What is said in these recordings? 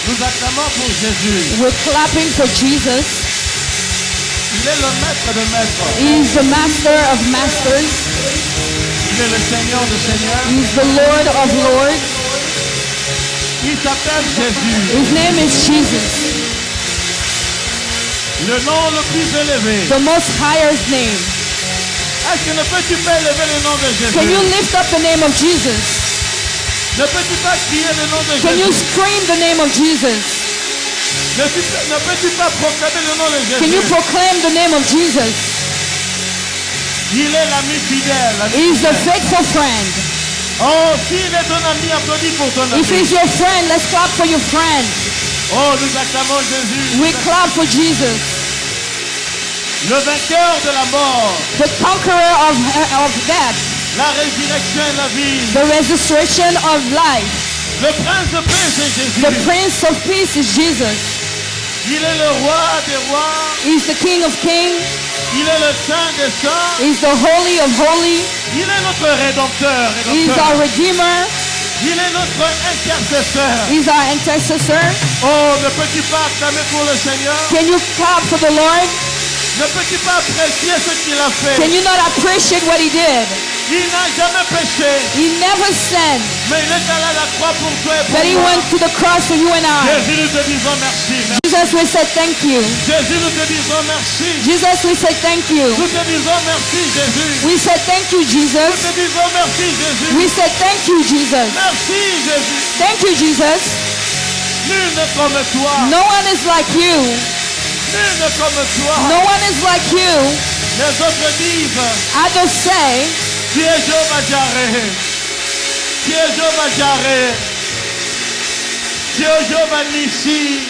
Nous acclamons pour Jésus. We're clapping for Jesus. Il est le maître de maîtres. He is the master of masters. Il est le Seigneur de seigneurs. He is the Lord of lords. Il s'appelle Jésus. His name is Jesus, Le nom le plus élevé. the most highest name. Est-ce que ne peux-tu pas élever le nom de Jésus? Can you lift up the name of Jesus? Ne peux-tu pas crier le nom de Can you Jésus? scream the name of Jesus? Ne peux-tu pas proclamer le nom de Can you Jésus? proclaim the name of Jesus? Il est l'ami fidèle. l'ami He is the fidèle. faithful friend. Oh, s'il est ton ami, applaudis pour ton If ami. he's your friend, let's clap for your friend. Oh, nous acclamons Jésus. We clap for Jesus, Le vainqueur de la mort, the conqueror of death, la résurrection et la vie. the resurrection of life. Le prince de paix, c'est Jésus. The Prince of Peace is Jesus. Il est le roi des rois. He's the King of Kings. Il est le saint des saints. He's the Holy of Holy. Il est notre rédempteur. He's our Redeemer. Il est notre intercesseur. He's our intercessor. Oh, ne peux-tu pas acclamer pour le Seigneur? Can you clap for the Lord? Ne peux-tu pas apprécier ce qu'il a fait? Can you not appreciate what he did? Il n'a jamais péché, He never sinned, mais il est allé à la croix pour toi et pour but he moi. went to the cross for you and I. Jésus, nous te disons merci. Jesus, we say thank you. Jésus, nous te disons merci. Jesus, we say thank you. Nous te disons merci, Jésus. We say thank you, Nous Jesus. te disons merci, Jésus. We say thank you, Jesus. Merci, Jésus. Thank you, Jesus. Nul n'est comme toi. No one is like you. Nul n'est comme toi. No one is like you. Les autres disent, Others say, tu es Jéhovah Jireh. Tu es Jéhovah Jireh. Tu es Jéhovah Nissi.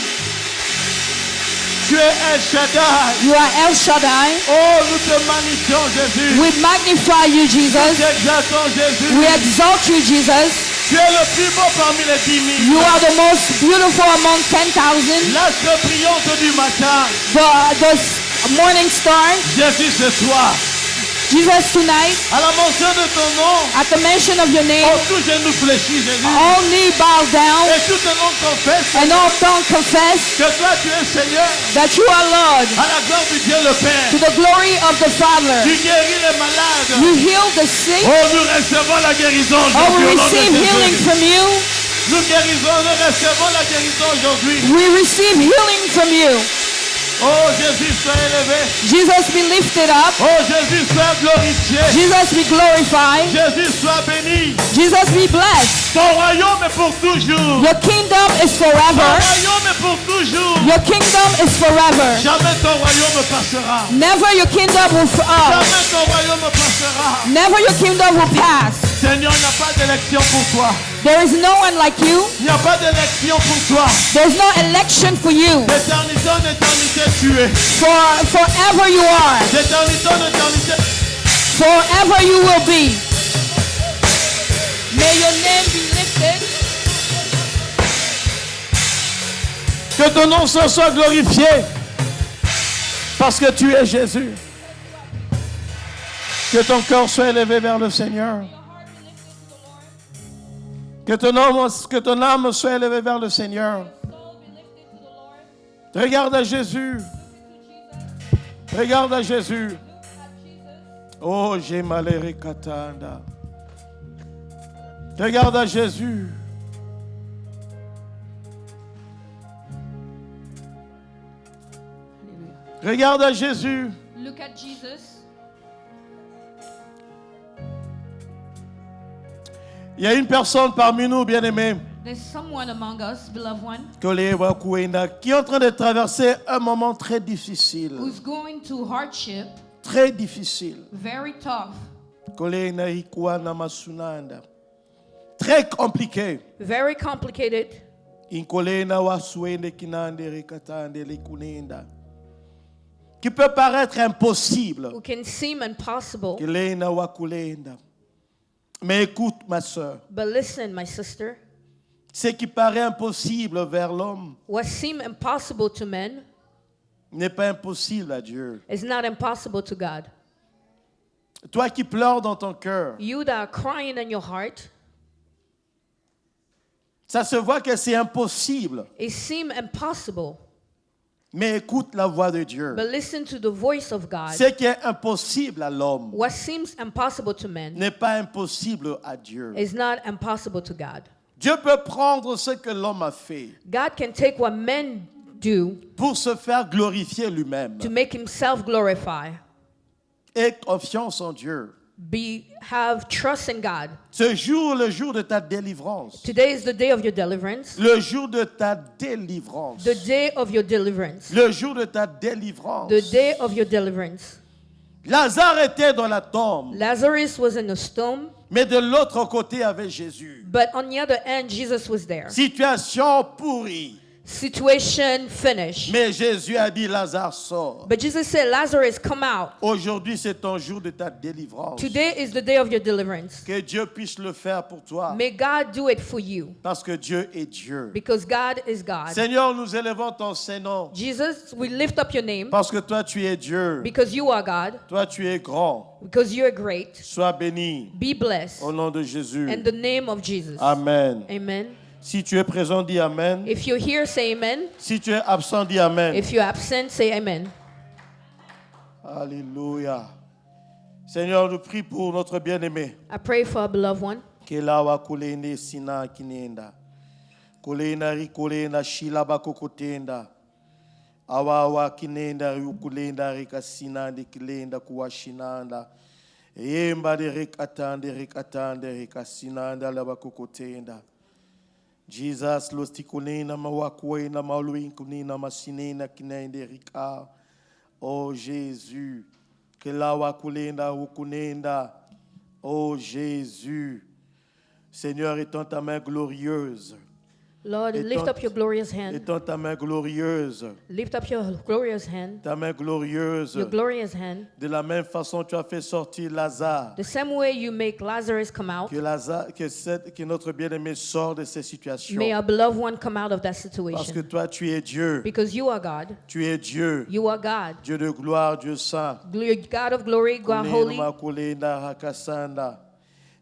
Tu es El Shaddai. you are El Shaddai. Oh, nous te magnifions, Jésus. We magnify you, Nous Jesus. t'exaltons, Jésus. We exalt you, Jesus. Tu es le plus beau parmi les 10 000. You are the most beautiful among 10,000. L'astre brillante du matin. The morning star. Jésus, c'est toi. Jesus, tonight, À la mention de ton nom, at the mention of your name, oh, tout genou fléchit, Jésus. all knee bow down Et tout le monde confesse and all tongue confess que toi, tu es Seigneur. that you are Lord, À la gloire du Dieu le to Père. the glory of the Father. Tu guéris les malades. You heal the sick. Oh, nous recevons la guérison Oh, aujourd'hui. we au nom de receive healing Jésus. from you. Nous guérissons, nous recevons la guérison aujourd'hui. We receive healing from you. Oh, Jésus, sois élevé. Jesus, be lifted up. Oh, Jésus, sois glorifié. Jesus, be glorified. Jésus, sois béni. Jesus, be blessed. Ton royaume est pour toujours. Your kingdom is Ton forever. royaume est pour toujours. Your kingdom is forever. Jamais ton royaume passera. Never your kingdom will Jamais ton royaume passera. never your kingdom will pass. Seigneur, il n'y a pas d'élection pour toi. There is no one like you. Il n'y a pas d'élection pour toi. There's no election for you. D'éternité en éternité, tu es. Forever you are. D'éternité en éternité. Forever you will be. May your name be lifted. Que ton nom soit glorifié. Parce que tu es Jésus. Que ton cœur soit élevé vers le Seigneur. Que ton âme soit élevée vers le Seigneur. Regarde à Jésus. Regarde à Jésus. Oh, j'ai maléré Katanda. Regarde à Jésus. Regarde à Jésus. Look at Jesus. Il y a une personne parmi nous, bien-aimés, There's someone among us, beloved one, qui est en train de traverser un moment très difficile. who's going to hardship, Très difficile. very tough, Très compliqué. very complicated, Qui peut paraître impossible. who can seem impossible. Mais écoute, ma soeur, But listen, my sister, ce qui paraît impossible vers l'homme what seemed impossible to men n'est pas impossible à Dieu. is not impossible to God. Toi qui pleures dans ton cœur, You that are crying in your heart, Ça se voit que c'est impossible. It seemed impossible. Mais écoute la voix de Dieu. But listen to the voice of God. Ce qui est impossible à l'homme What seems impossible to men n'est pas impossible à Dieu. is not impossible to God. Dieu peut prendre ce que l'homme a fait God can take what men do pour se faire glorifier lui-même. to make himself glorify. Aie confiance en Dieu. Have trust in God. Ce jour, le jour de ta délivrance. Today is the day of your deliverance. Le jour de ta délivrance. The day of your deliverance. Le jour de ta délivrance. The day of your deliverance. Lazare était dans la tombe, Lazarus was in a tomb, mais de l'autre côté avait Jésus. but on the other end, Jesus was there. Situation pourrie. Situation finished. Mais Jésus a dit, Lazare sort. But Jesus said, Lazarus, come out. Aujourd'hui, c'est ton jour de ta délivrance. Today is the day of your deliverance. Que Dieu puisse le faire pour toi. May God do it for you. Parce que Dieu est Dieu. Because God is God. Seigneur, nous élevons ton Saint-Nom. Jesus, we lift up your name. Parce que toi, tu es Dieu. Because you are God. Toi, tu es grand. Because you are great. Sois béni. Be blessed. Au nom de Jésus. In the name of Jesus. Amen. Amen. Si tu es présent, dis Amen. If you're here, say amen. Si tu es absent, dis Amen. If you're absent, say amen. Alléluia. Seigneur, nous prie pour notre bien-aimé. I pray for a beloved one. Kelawa kulende sina kinenda. Kulenda rikulenda shilaba kokotenda. Awawa kinenda rikulenda rikasina ndikilenda kuwashinanda. Yemba de rikatande rikasinanda laba kokotenda. Jesus, lostikunina mawakwena maluinkunina masinena kinende rika. Oh Jésus, que la wakulenda ukunenda. Oh Jésus, Seigneur, étends ta main glorieuse. Lord, lift up your glorious hand. Étends ta main glorieuse. Lift up your glorious hand. Ta main glorieuse. Your glorious hand. De la même façon, tu as fait sortir Lazare. The same way you make Lazarus come out. Que notre bien-aimé sort de ces situations. May our beloved one come out of that Parce que situation. toi, tu es Dieu. Because you are God. Tu es Dieu. You are God. Dieu de gloire, Dieu saint. God of glory, God holy.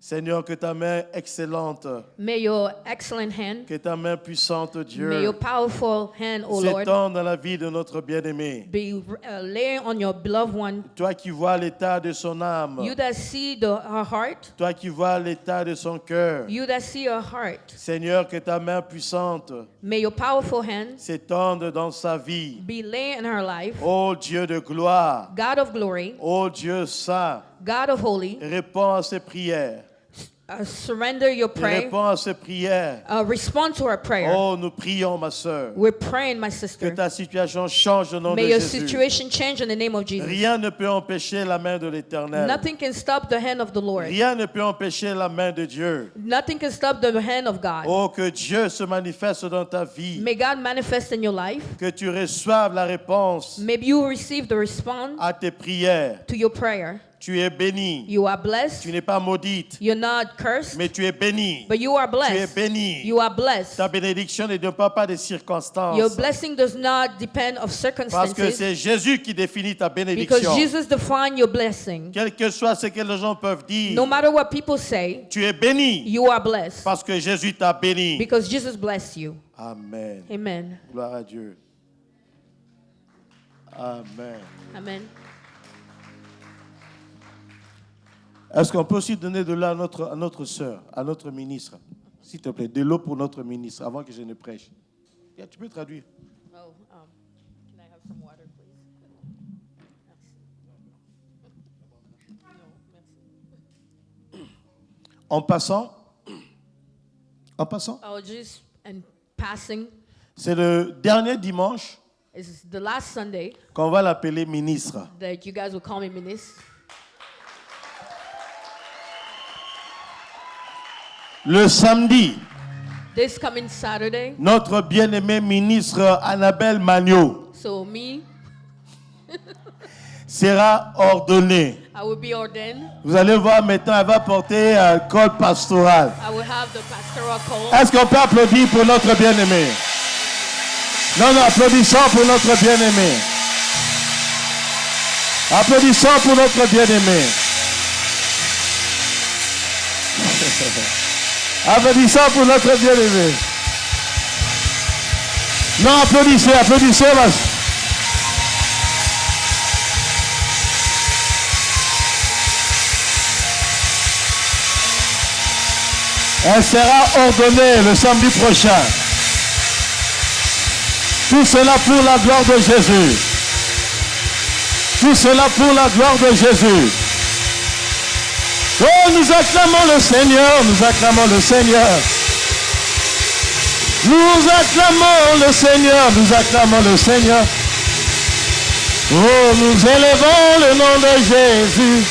Seigneur, que ta main excellente, May your excellent hand, que ta main puissante, may your Dieu, powerful hand, O Lord, s'étende dans la vie de notre bien-aimé. be laying on your beloved one. Toi qui vois l'état de son âme, You that see her heart, toi qui vois l'état de son cœur, you that see her heart, Seigneur, que ta main puissante may your powerful hand s'étende dans sa vie. be laying in her life. Ô Dieu de gloire, God of glory, ô Dieu saint, God of holy, réponds à ses prières. surrender your prayer. Réponds à ses prières. Respond to our prayer. Oh, nous prions, ma sœur, We're praying, my que sister. ta situation change au nom de May your Jésus. situation change in the name of Jesus. Rien ne peut empêcher la main de l'Éternel. Nothing can stop the hand of the Lord. Rien ne peut empêcher la main de Dieu. Nothing can stop the hand of God. Oh, que Dieu se manifeste dans ta vie. May God manifest in your life. Que tu reçoives la réponse Maybe you receive the response à tes prières. to your prayer. Tu es bénie. You are blessed. Tu n'es pas maudite, You're not cursed, mais tu es bénie. but you are Tu es blessed. bénie. You are blessed. Ta bénédiction ne dépend pas des circonstances. Your blessing does not depend of Parce que circumstances c'est Jésus qui définit ta because bénédiction. Jesus defined your blessing. Quel que soit ce que les gens peuvent dire, No matter what people say, tu es béni you are blessed parce que Jésus t'a béni. because Jesus blessed you. Amen. Amen. Gloire à Dieu. Amen. Amen. Est-ce qu'on peut aussi donner de l'eau à notre sœur, à notre ministre? S'il te plaît, de l'eau pour notre ministre avant que je ne prêche. Yeah, tu peux traduire. Oh, can I have some water, please? En passant, Oh, just and passing c'est le dernier dimanche is the last Sunday qu'on va l'appeler ministre. that you guys will call me minister. Le samedi, This coming Saturday, notre bien-aimé ministre Annabelle Magno so me, sera ordonnée. I will be ordained. Vous allez voir maintenant, elle va porter un col pastoral. I will have the pastoral call. Est-ce qu'on peut applaudir pour notre bien-aimé? Non, non, applaudissons pour notre bien-aimé. Applaudissons pour notre bien-aimé. Applaudissons pour notre bien-aimé. Non, applaudissez, applaudissez. Elle sera ordonnée le samedi prochain. Tout cela pour la gloire de Jésus. Tout cela pour la gloire de Jésus. Oh, nous acclamons le Seigneur, nous acclamons le Seigneur. Nous acclamons le Seigneur, nous acclamons le Seigneur. Oh, nous élevons le nom de Jésus.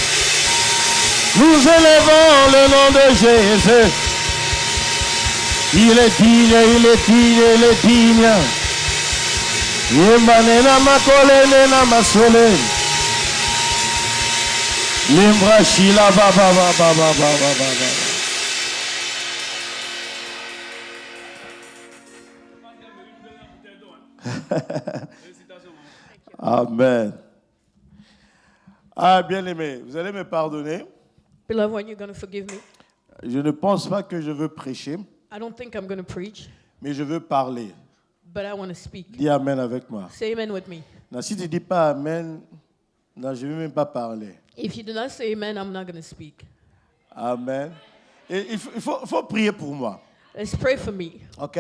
Nous élevons le nom de Jésus. Il est digne, il est digne, il est digne. Yemanena makolene na masole. Limbra shila ba ba ba ba ba ba ba ba. Amen. Ah, bien aimé, vous allez me pardonner. Beloved one, you're going to forgive me. Je ne pense pas que je veux prêcher, I don't think I'm going to preach, mais je veux parler. but I want to speak. Dis Amen avec moi. Say amen with me. Non, si tu ne dis pas Amen, non, je ne vais même pas parler. If you do not say amen, I'm not going to speak. Amen. Et il faut prier pour moi. Let's pray for me. OK?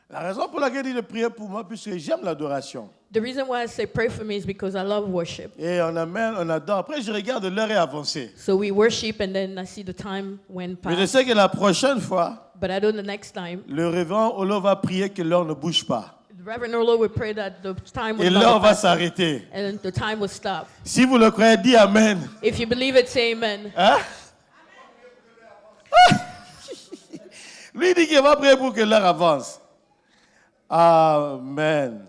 La raison pour laquelle il dit de prier pour moi, puisque j'aime l'adoration. The reason why I say pray for me is because I love worship. Et on amène, on adore. Après, je regarde l'heure est avancée. So we worship and then I see the time went Mais je past. sais que la prochaine fois, But I know the next time, le révérend Olo va prier que l'heure ne bouge pas. the Reverend Orlo will pray that the time Et will l'heure not va pass s'arrêter. and the time will stop. Si vous le croyez, dis Amen. If you believe it, say amen. Hein? Lui dit qu'il va prier pour que l'heure avance. Amen.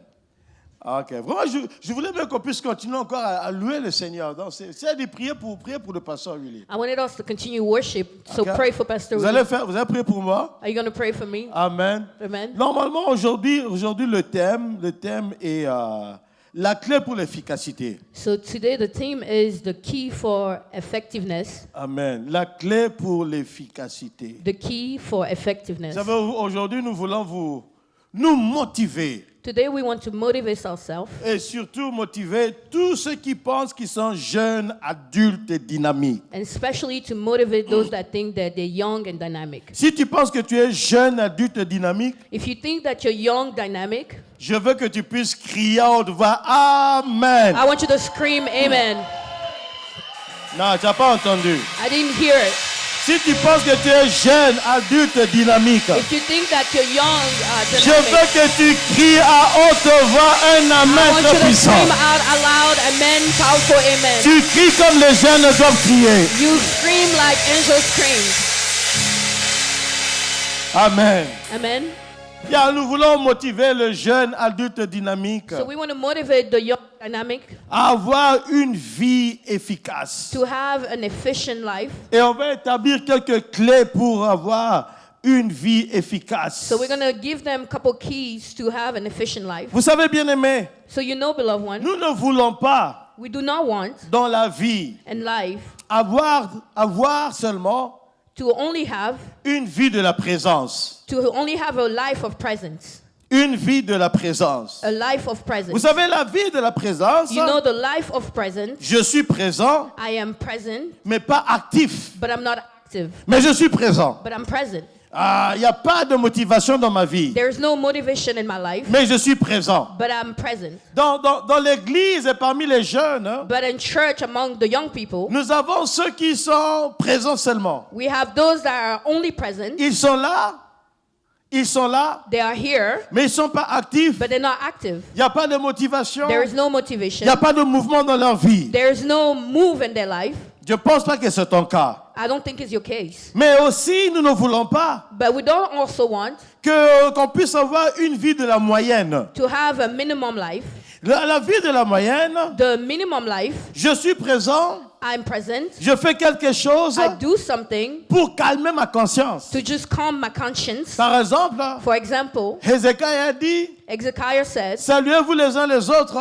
Ok. Vraiment, je voulais bien qu'on puisse continuer encore à louer le Seigneur. Donc, c'est de prier pour le pasteur Willy. I wanted us to continue worship, so Ok? pray for Pastor Vous Willie. allez prier pour moi. Are you going to pray for me? Amen. Amen. Normalement, aujourd'hui, le thème est la clé pour l'efficacité. So today the theme is the key for effectiveness. Amen. La clé pour l'efficacité. The key for Vous effectiveness. savez, aujourd'hui, nous voulons nous motiver. Today we want to motivate ourselves Et surtout motiver tous ceux qui pensent qu'ils sont jeunes, adultes et dynamiques. and especially to motivate those that think that they're young and dynamic. Si tu penses que tu es jeune, adulte et dynamique, If you think that you're young, dynamic, je veux que tu puisses crier à haute voix Amen. I want you to scream amen. Non, tu n'as pas entendu. I didn't hear it. Si tu penses que tu es jeune, adulte et dynamique, If you think that you're young, je veux dynamic, que tu cries à haute voix un I Amen want très you to puissant. scream out aloud, amen, powerful amen. Tu cries comme les jeunes doivent crier. You scream like angels scream. Amen. Amen. Bien, nous voulons motiver le jeune adulte dynamique So we want to motivate the young dynamic à avoir une vie efficace. to have an efficient life. Et on va établir quelques clés pour avoir une vie efficace. So we're going to give them a couple keys to have an efficient life. Vous savez, bien aimé, So you know, beloved one, nous ne voulons pas we do not want dans la vie in life avoir seulement to only have une vie de la présence. a life of presence. Une vie de la présence. A life of Vous presence. savez, la vie de la présence, You know the life of presence. je suis présent, I am present, mais pas actif. but I'm not active. Mais je suis présent. But I'm present. Il n'y a pas de motivation dans ma vie, There is no motivation in my life, mais je suis présent. but I'm present. Dans l'église et parmi les jeunes, But in church, among the young people, nous avons ceux qui sont présents seulement. we have those that are only present. Ils sont là, They are here, mais ils ne sont pas actifs. but they're not active. Il n'y a pas de motivation. There is no Il motivation. n'y a pas de mouvement dans leur vie. There is no move in their life. Je ne pense pas que c'est ton cas. I don't think it's your case. Mais aussi, nous ne voulons pas But we don't also want qu'on puisse avoir une vie de la moyenne. to have a minimum life. La vie de la moyenne, The minimum life, je suis présent, I'm present. Je fais quelque chose I do something pour calmer ma conscience. to just calm my conscience. Par exemple, For example, Hezekiah a dit, Hezekiah said, saluez-vous les uns les autres.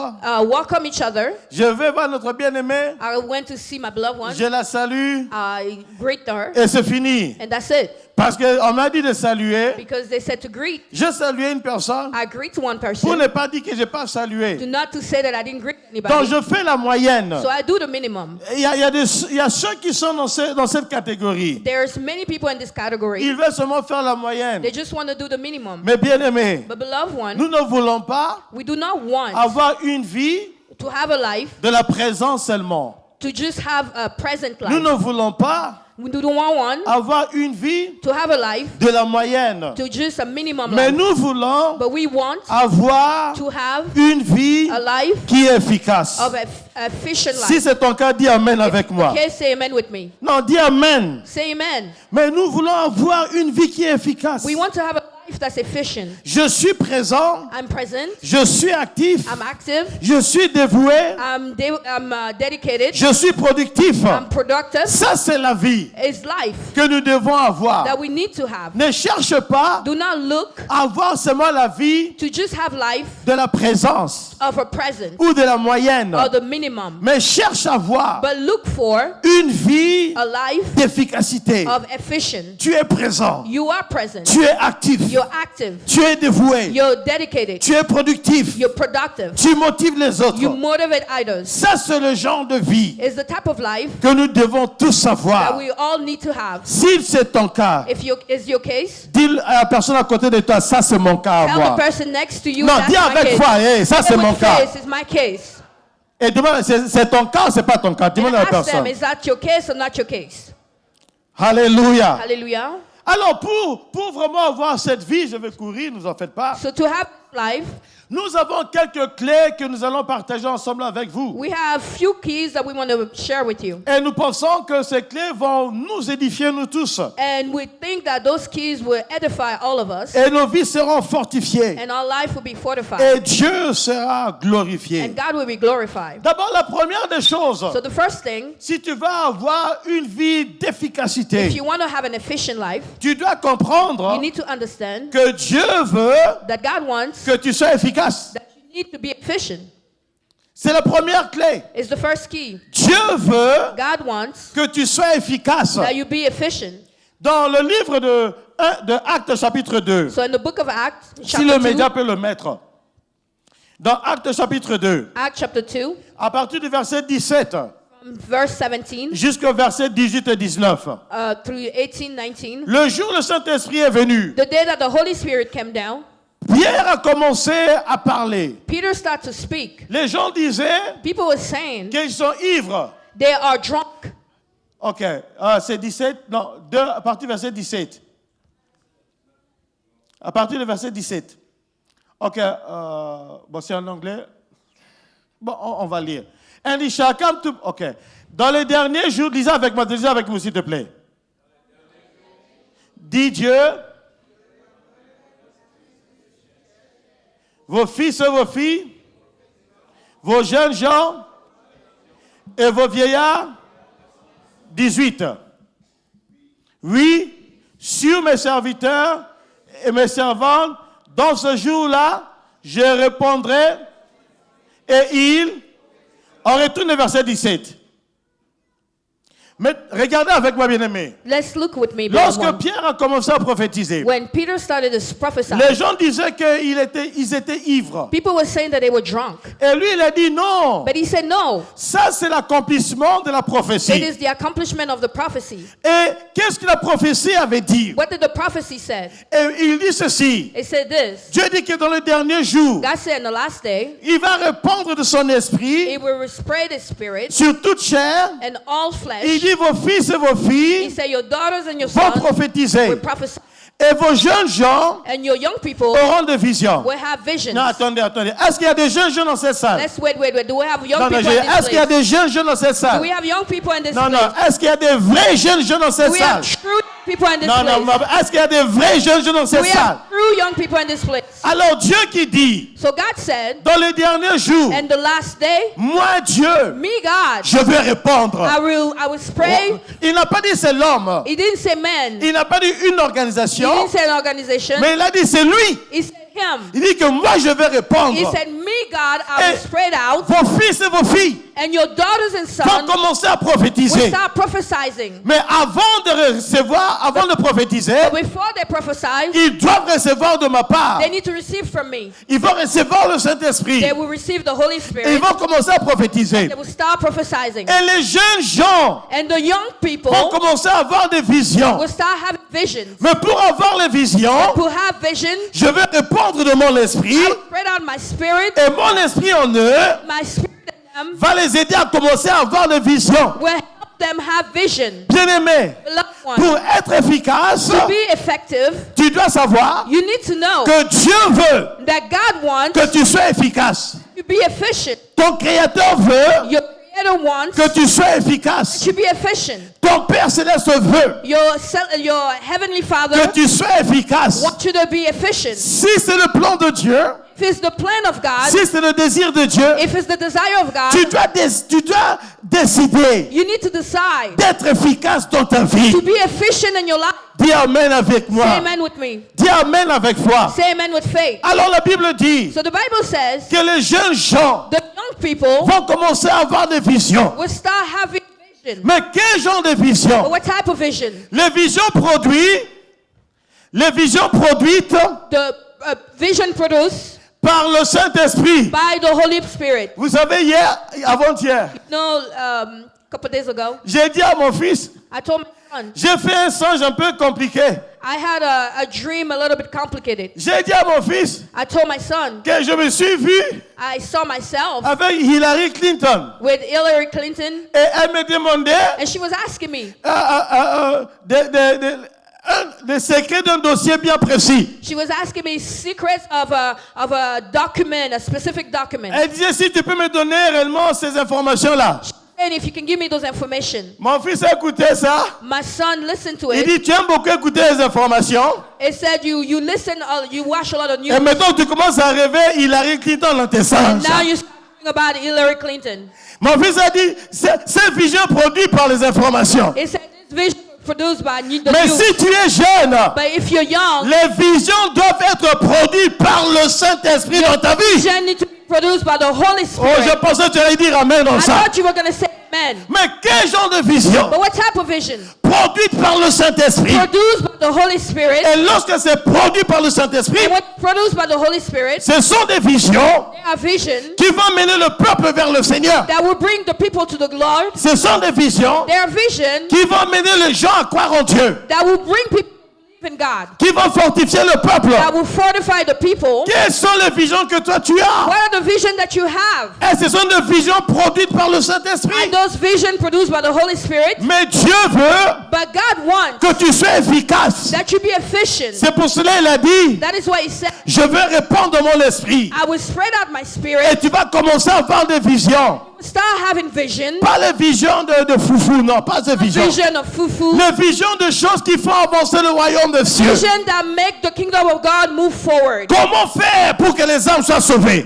welcome each other. Je vais voir notre bien-aimée, I went to see my beloved one. je la salue I greet her, et c'est fini. and that's it. Parce qu'on m'a dit de saluer. Because they said to greet. J'ai salué une personne I greet one pour person. ne pas dire que je n'ai pas salué. Do not to say that I didn't greet Donc anybody. je fais la moyenne. So I do the minimum. Il y a ceux qui sont dans cette catégorie. There's many people in this category. Ils veulent seulement faire la moyenne. They just want to do the minimum. Mais bien aimés, But beloved one, nous ne voulons pas we do not want avoir une vie to have a life, de la présence seulement. to just have a present Nous life. ne voulons pas We do not want avoir une vie to have a life, de la moyenne. to just a minimum Mais life. nous voulons But we want avoir to have une vie a life qui est efficace. of efficient Si life. c'est ton cas, dis Amen avec moi. Okay, say amen with me. Non, dis Amen. Say amen. Mais nous voulons avoir une vie qui est efficace. We want to have a life that's efficient. Je suis présent, I'm present. je suis actif, I'm active. je suis dévoué, I'm dedicated. je suis productif. I'm productive. Ça, c'est la vie It's life que nous devons avoir. that we need to have. Ne cherche pas Do not look à avoir seulement la vie to just have life de la présence of a present ou de la moyenne, or the minimum, mais cherche à avoir but look for une vie a life d'efficacité. of efficient. Tu es présent, You are present. tu es actif, You're active. tu es dévoué, You're dedicated. tu es productif, You're productive. tu motives les You autres. motivate others. Ça, c'est le genre de vie It's the type of life que nous devons tous that avoir. we all need to have. Si c'est ton cas, If is your case, dis à la personne à côté de toi, ça c'est mon cas à tell moi. the person next to you Non, that's dis my avec case. foi, hey, ça c'est Say mon with cas. face, it's my case. Et demande, c'est ton cas ou c'est pas ton cas? And Demande à la ask them, personne. is that your case or not your case? Alléluia. Hallelujah. Alors pour vraiment avoir cette vie, je vais courir, ne vous en faites pas. So to have life, Nous avons quelques clés que nous allons partager ensemble avec vous. we have few keys that we want to share with you. Et nous pensons que ces clés vont nous édifier, nous tous. And we think that those keys will edify all of us, Et nos vies seront fortifiées. and our life will be fortified, Et Dieu sera and glorifié. God will be glorified. D'abord, la première des choses, So the first thing, si tu vas avoir une vie d'efficacité, if you want to have an efficient life, tu dois comprendre you need to understand que Dieu veut that God wants que tu sois efficace. that you need to be efficient. C'est la première clé. It's the first key. Dieu veut God wants que tu sois efficace. that you be efficient. Dans le livre de Actes chapitre 2, So in the book of Acts, si le chapter média 2, peut le mettre, dans Actes chapitre 2, Acts chapter 2, à partir du verset 17 from verse 17 jusqu'au verset 18 et 19, through 18, 19, le jour où le Saint-Esprit est venu, the day that the Holy Spirit came down, Pierre a commencé à parler. Peter started to speak. Les gens disaient People were saying qu'ils sont ivres. they are drunk. Ok, c'est 17, non, à partir du verset 17. À partir du verset 17. Ok, bon, c'est en anglais. Bon, on va lire. And it shall come to... Ok. Dans les derniers jours, lisez avec moi s'il te plaît. Dit Dieu, vos fils et vos filles, vos jeunes gens et vos vieillards, 18. Oui, sur mes serviteurs et mes servantes, dans ce jour-là, je répondrai et ils... On retourne au verset 17. Mais regardez avec moi, bien-aimé. Let's look with me. beloved Lorsque one. Pierre a commencé à prophétiser, When Peter started to prophesy, les gens disaient qu'ils étaient ivres. people were saying that they were drunk. Et lui, il a dit non. But he said, no, Ça, c'est l'accomplissement de la it prophétie. is the accomplishment of the prophecy. Et qu'est-ce que la prophétie avait dit? What did the prophecy say? Et il dit ceci. It said this. Dieu dit que dans les derniers jours, God said in the last day, il va répandre de son esprit he will spread his spirit sur toute chair. and all Il flesh. dit vos fils et vos He filles said, your daughters and your vont sons prophétiser. will prophesy. Et vos jeunes gens And your young people auront des visions. will have visions. Non, attendez. Est-ce qu'il y a des jeunes gens dans cette salle? Let's wait. Do we have young Non, people in this est-ce qu'il y a place? des jeunes gens dans cette Do salle? we have young people in this Non, place? est-ce qu'il y a des vrais jeunes gens dans cette Do we salle? have true people in this Non, place? est-ce qu'il y a des vrais jeunes gens dans Do cette we salle? have true young people in this place? Alors Dieu qui dit, So God said, dans les derniers jours, and the last day, moi Dieu, me God, je vais répondre. I will spray. Il n'a pas dit c'est l'homme. He didn't say man. Il n'a pas dit une He organisation. didn't say an organization. Mais il a dit c'est lui. He said him. Il dit que moi je vais répondre. He said, me God, I will Et spread out, vos fils et vos filles and your daughters and vont sons commencer à will prophétiser. start prophesying. Mais avant de recevoir, avant de prophétiser, Before they prophesy, ils doivent recevoir de ma part. they need to receive from me. Ils vont recevoir le Saint-Esprit. They will receive the Holy Et ils Spirit. vont commencer à prophétiser. They will start prophesying. Et les jeunes gens And the young people vont commencer à avoir des visions. will start having visions. Mais pour avoir les visions, To have vision, je vais répondre de mon esprit. I will spread out my spirit. Et mon esprit en eux My spirit in them va les aider à commencer à avoir des visions. will help them have vision. Bien-aimés, Beloved one, pour être efficace, to be effective, tu dois savoir you need to know que Dieu veut that God wants que tu sois efficace. you to be efficient. Ton Créateur veut Your Creator wants que tu sois efficace. you to be efficient. Ton Père Céleste veut Your Heavenly Father que tu sois efficace. wants you to be efficient. Si c'est le plan de Dieu, If it's the plan of God, si c'est le désir de Dieu, if it's the desire of God, tu dois décider you need to decide d'être efficace dans ta vie. to be efficient in your life. Dis Amen avec moi. Say amen with me. Dis Amen avec foi. Say amen with faith. Alors la Bible dit So the Bible says que les jeunes gens the young people vont commencer à avoir des visions. will start having vision. Mais quel genre de But vision? what type of vision? Les visions produites The vision produced par le Saint-Esprit. by the Holy Spirit. Vous savez, avant-hier, A couple days ago, j'ai dit à mon fils, I told my son, j'ai fait un songe un peu compliqué. I had a dream a little bit complicated. J'ai dit à mon fils I told my son, que je me suis vu I saw myself avec Hillary Clinton. with Hillary Clinton, Et elle me demandait and she was asking me, des secrets d'un dossier bien précis. she was asking me secrets of a document, a specific document. Elle disait, si tu peux me donner réellement ces informations-là. And if you can give me those information. Mon fils a écouté ça. My son listened to Il it. dit, tu aimes beaucoup écouter les informations. It said you listen, you watch a lot of news. Et maintenant, tu commences à rêver Hillary Clinton dans tes songes. Now you're talking about Hillary Clinton. Mon fils a dit, cette vision produite par les informations. It said this vision was produced by the Mais news. si tu es jeune, But if you're young, les visions doivent être produites par le Saint-Esprit dans ta vie. vision needs to be produced by the Holy Oh, je Spirit. pensais que tu allais dire Amen dans I ça. thought you were going to say amen. Mais quel genre de vision But what type of vision? produite par le Saint-Esprit? Produced by the Holy Spirit. Et lorsque c'est produit par le Saint-Esprit, And what produced by the Holy Spirit, ce sont des visions they are vision qui vont mener le peuple vers le Seigneur. that will bring the people to the Lord. Ce sont des visions They are vision qui vont mener les gens à croire en Dieu, that will bring people to believe in God. qui vont fortifier le peuple. That will fortify the people. Quelles sont les visions que toi tu as? What are the vision that you have? Et ce sont des visions produites par le Are Saint-Esprit. those vision produced by the Holy Spirit? Mais Dieu veut But God wants que tu sois efficace. that you be efficient. C'est pour cela qu'il a dit, That is why He said, je vais répandre mon esprit. I will spread out my Et spirit, tu vas commencer à avoir des visions. start having vision, Pas les visions de foufou, non, pas ces visions. vision of fufu, Les visions de choses qui font avancer le royaume des cieux. vision that make the kingdom of God move forward. Comment faire pour que les âmes soient sauvées?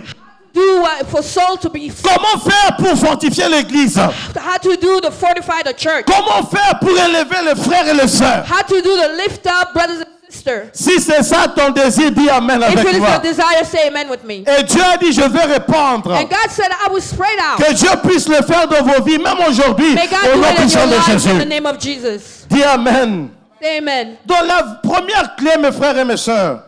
Do for soul to be, Comment faire pour fortifier l'église? how to do the fortify the church, Comment faire pour élever les frères et les sœurs? how to do the lift up brothers and sisters. Si c'est ça ton désir, dis Amen If it avec is moi. your desire, say amen with me. Et Dieu a dit, je vais répandre. And God said, I will spread out. Que Dieu puisse le faire dans vos vies, même aujourd'hui, May God au do nom it in puissant your de life in the Jésus. name of Jesus. Dis Amen. Say amen. Donc la première clé, mes frères et mes sœurs,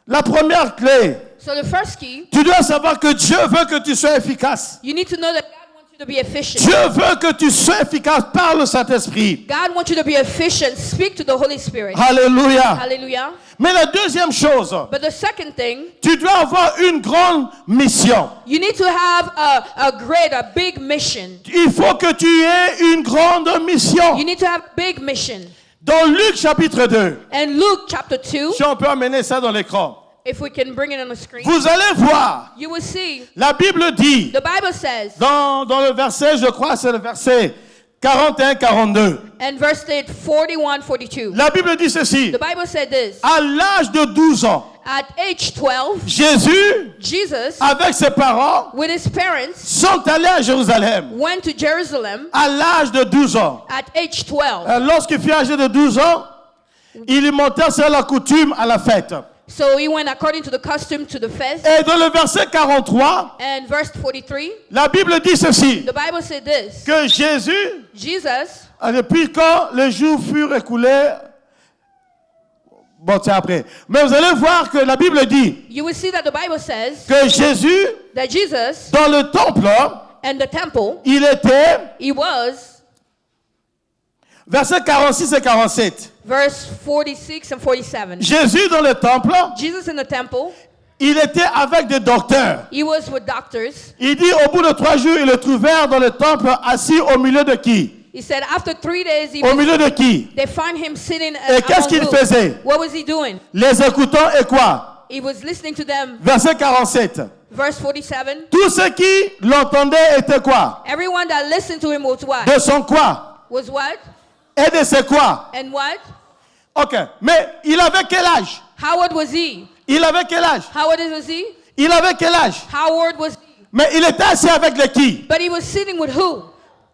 la première clé, So the first key, tu dois savoir que Dieu veut que tu sois efficace. you need to know that God wants you to be efficient. Dieu veut que tu sois efficace par le Saint-Esprit. God wants you to be efficient. Speak to the Holy Spirit. Alléluia. Hallelujah. Mais la deuxième chose, But the second thing, tu dois avoir une grande mission. you need to have a big mission. Il faut que tu aies une grande mission. You need to have a big mission. Dans Luc chapitre 2, And Luke chapter 2, si on peut amener ça dans l'écran, if we can bring it on the screen, vous allez voir, you will see, la Bible dit, the Bible says, dans le verset, je crois, c'est le verset 41-42. and verse 8, 41-42, La Bible dit ceci, the Bible said this, à l'âge de 12 ans, at age 12, Jésus, Jesus, avec ses parents, with his parents, sont allés à Jérusalem, went to Jerusalem à l'âge de 12 ans. at age 12. Lorsqu'il fut âgé de 12 ans, il y monta sur la coutume à la fête. So he went according to the custom to the feast. Et dans le verset 43, And verse 43, la Bible dit ceci, the Bible said this, que Jésus, Jesus, depuis quand les jours furent écoulés, bon, c'est après. Mais vous allez voir que la Bible dit you will see that the Bible says que Jésus, that Jesus dans le temple, and the temple, il était, he was, versets 46 et 47. verse 46 and 47. Jésus dans le temple, Jesus in the temple, il était avec des docteurs. he was with doctors. Il dit, au bout de 3 jours, ils le trouvèrent dans le temple, assis au milieu de qui? He said after 3 days Au milieu de qui? they find him sitting Et qu'est-ce qu'il among who? faisait? What was he doing? Les écoutant et quoi? He was listening to them. Verset 47. Verse 47. Tous ceux qui l'entendaient étaient quoi? Everyone that listened to him was what? De son quoi? Was what? Et de ses quoi? And what? Ok. Mais il avait quel âge? How old was he? Il avait quel âge? How old was he? Il avait quel âge? How old was he? Mais il était assis avec les qui? But he was sitting with who?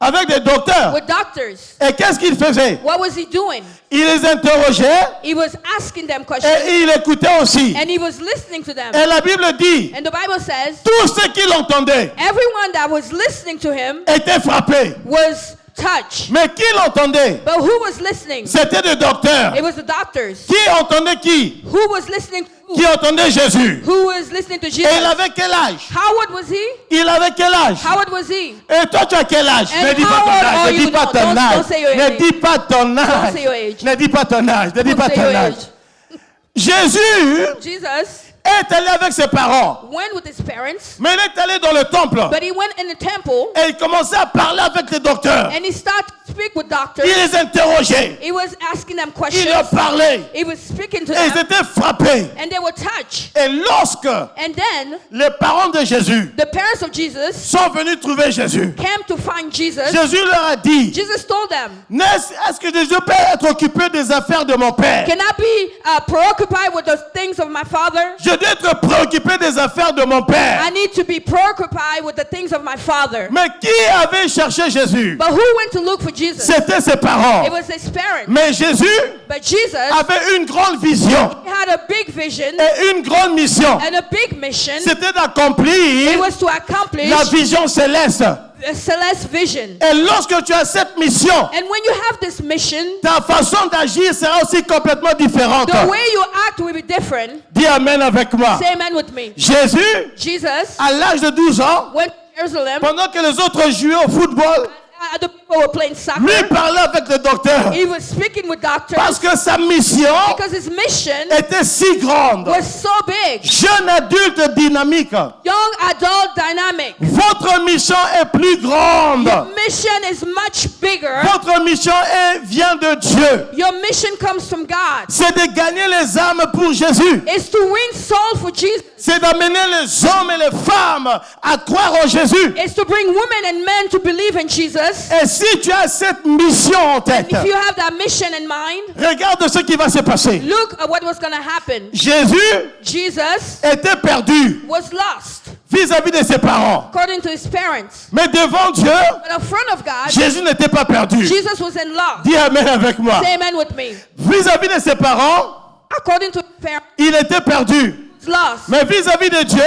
Avec des docteurs. With doctors. Et qu'est-ce qu'il faisait? What was he doing? Il les interrogeait He was asking them questions. et il écoutait aussi. And he was listening to them. Et la Bible dit, And the Bible says, tous ceux qui l'entendaient everyone that was listening to him étaient frappés. was touched. Mais qui l'entendait? But who was listening? C'était des docteurs. It was the doctors. Qui entendait qui? Who was listening to Qui who? entendait Jésus? Who was listening to Et il Jesus? avait quel âge? How old was he? Il avait quel âge? How old was he? Et toi, tu as quel âge? And Ne dis pas how ton old âge. are Ne dis you? pas No, ton don't âge. say your Ne age. dis pas ton âge. say your age. Ne dis pas ton âge. Ne dis Don't pas say ton your âge. age. Jésus Jesus est allé avec ses parents. went with his parents, Mais il est allé dans le temple. but he went in the temple Et il commençait à parler avec les docteurs. and he started to speak with doctors. Il les interrogeait. He was asking them Il questions. leur parlait. He was speaking to Et ils them, étaient frappés. and they were touched. Et lorsque And then les parents de Jésus the parents of Jesus sont venus trouver Jésus, came to find Jesus. Jésus leur a dit, Jesus told them, est-ce que je peux être occupé des affaires de mon Père? "Can I be preoccupied with the things of my Father? Je dois être préoccupé des affaires de mon Père. I need to be preoccupied with the things of my Father." Mais qui avait cherché Jésus? But who went to look for Jesus? C'était ses parents. It was his parents. Mais Jésus But Jesus avait une grande vision had a big vision et une grande mission. and a big mission. C'était d'accomplir It was to accomplish la vision céleste. a celeste vision. Et lorsque tu as cette mission, And when you have this mission, ta façon d'agir sera aussi complètement différente. the way you act will be different. Dis Amen avec moi. Say amen with me. Jésus, Jesus à l'âge de 12 ans, went to Jerusalem. pendant que les autres jouaient au football, Other people were playing soccer. lui parlait avec le docteur. He was speaking with doctors Parce que sa mission because his mission était si grande. was so big. Jeune adulte dynamique, Young adult dynamic. votre mission est plus grande. Mission is much bigger. Votre mission vient de Dieu. Your mission comes from God. C'est de gagner les âmes pour Jésus. It's to win soul for Jesus. C'est d'amener les hommes et les femmes à croire en Jésus. It's to bring women and men to believe in Jesus. Et si tu as cette mission en tête, If you have that mission in mind, regarde ce qui va se passer. look at what was going to happen. Jésus Jesus était perdu was lost vis-à-vis de ses parents. according to his parents. Mais devant Dieu, But in front of God, Jésus n'était pas perdu. Jesus was in lost. Dis Amen avec moi. Say amen with me. Vis-à-vis de ses parents, According to his parents, il était perdu. he was lost. Mais vis-à-vis de Dieu,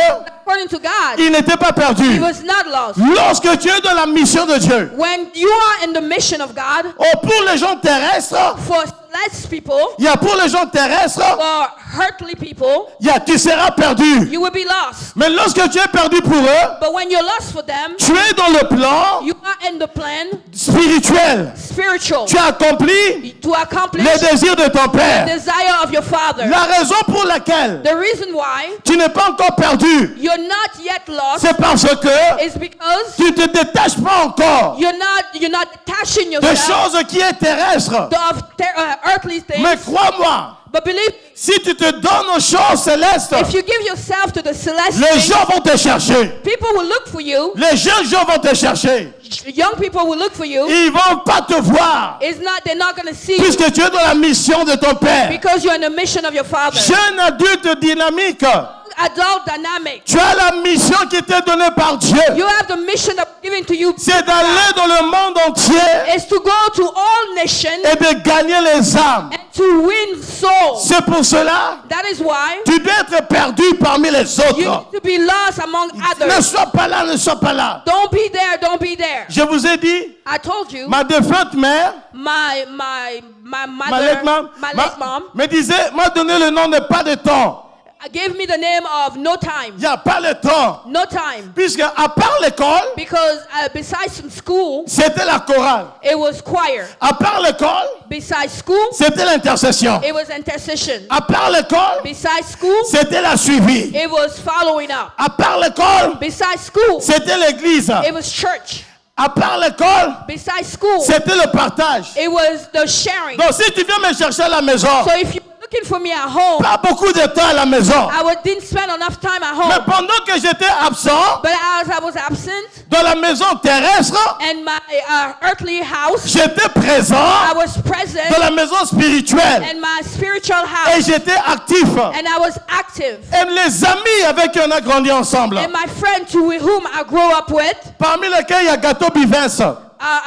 According to God, il n'était pas he perdu. was not lost. Lorsque tu es dans la mission de Dieu, When you are in the mission of God, oh, pour les gens terrestres, for less people, il y a pour les gens terrestres, for earthly people, tu seras perdu. you will be lost. Mais lorsque tu es perdu pour eux, But when you're lost for them, tu es dans le plan you are in the plan, spirituel. spiritual, Tu as accompli to accomplish les désirs de ton the Père. desire of your Father. La raison pour laquelle The reason why tu n'es pas encore perdu, you're not yet lost c'est parce que is because tu ne te détaches pas encore you're not detaching des yourself choses qui est terrestre. of earthly things. Mais crois-moi, But believe, si tu te donnes aux choses célestes, if you give yourself to the celestial les things, gens vont te chercher. people will look for you. Les jeunes gens vont te chercher. Young people will look for you. Ils vont pas te voir. They're not going to see you Puisque tu es dans la mission de ton père. because you're in the mission of your father. Jeune adulte dynamique. Adult dynamic. Tu as la mission qui t'est donnée par Dieu. You have the mission that's given to you. C'est d'aller dans le monde entier Is to go to all nations et de gagner les âmes. and to win souls. C'est pour cela That is why tu dois être perdu parmi les you autres. need to be lost among Ne others. sois pas là, ne sois pas là. Don't be there. Don't be there. Je vous ai dit, I told you, ma défunte mère, my ma mother, late mom, my late mom, me disait, m'a donné le nom de pas de temps. gave me the name of no time. Il n'y a pas le temps. No time. Puisque à part l'école, Because besides some school, c'était la chorale. it was choir. À part l'école, Besides school, c'était l'intercession. it was intercession. À part l'école, Besides school, c'était la suivi. it was following up. À part l'école, Besides school, c'était l'église. it was church. À part l'école, Besides school, c'était le partage. it was the sharing. Donc si tu viens me chercher à la maison, So if you're looking for me at home, pas beaucoup de temps à la maison. didn't spend enough time at Mais home. pendant que j'étais absent But as I was absent dans la maison terrestre, in my earthly house, j'étais présent I was dans present la maison spirituelle. in my spiritual Et house, j'étais actif. and I was active. Et les amis avec qui on a grandi ensemble, And my friend with whom I grew up with, parmi lesquels il y a Gâteau Bivens.